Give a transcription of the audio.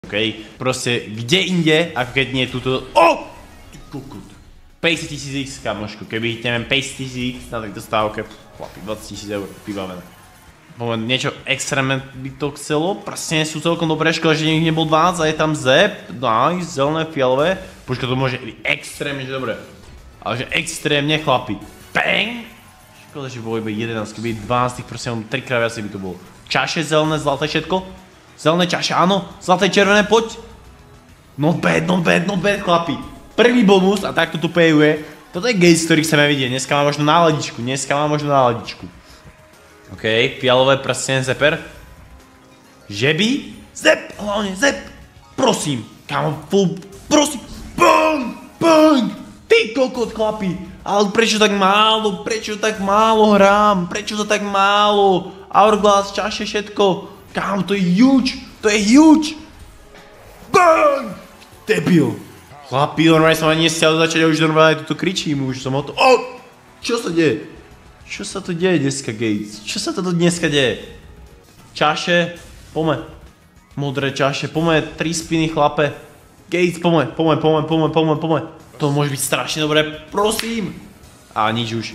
okej? Proste, kde inde, ako keď nie je túto... O! Ty kokot. 50 000 X, kamošku, keby neviem 50 000 X na tejto stávke, chlapi, 20 000 eur, vybavené. Moment, niečo extrémne by to chcelo, prstene sú celkom dobré, škoda, že nech nebol 12 a je tam zep, nice, zelené, fialové. Počka, to môže byť extrémne, že dobré. Ale že extrémne, chlapi. Bang! Škoda, že bolo iba 11, keby 12, prosím, 3 krát viacej by to bolo. Čaše, zelené, zlaté, všetko. Zelené čaše, áno, zlaté, červené, poď. Not bad, chlapi. Prvý bonus a takto tu payuje. Toto je gaze, ktorý chceme vidieť, dneska má možno náladičku, OK, fialové prstene, zeper. Žeby? Zep, hlavne, zep. Prosím, kámo, full, prosím. Bang, bang. Ty kokot, chlapi. Ale prečo tak málo hrám? Prečo to tak málo? Hourglass, čaše, všetko. Kámo, to je huge. Bang. Debil. Chlapi, normálne som ani nestiaľ začať a už normálne tuto kričím, už som o to... O! Čo sa deje? Čo sa tu deje dneska, Gates? Čo sa to dneska deje? Čaše, poďme. Modré čaše, poďme, 3 spiny, chlape. Gates, poďme. To môže byť strašne dobré, prosím. A nič už.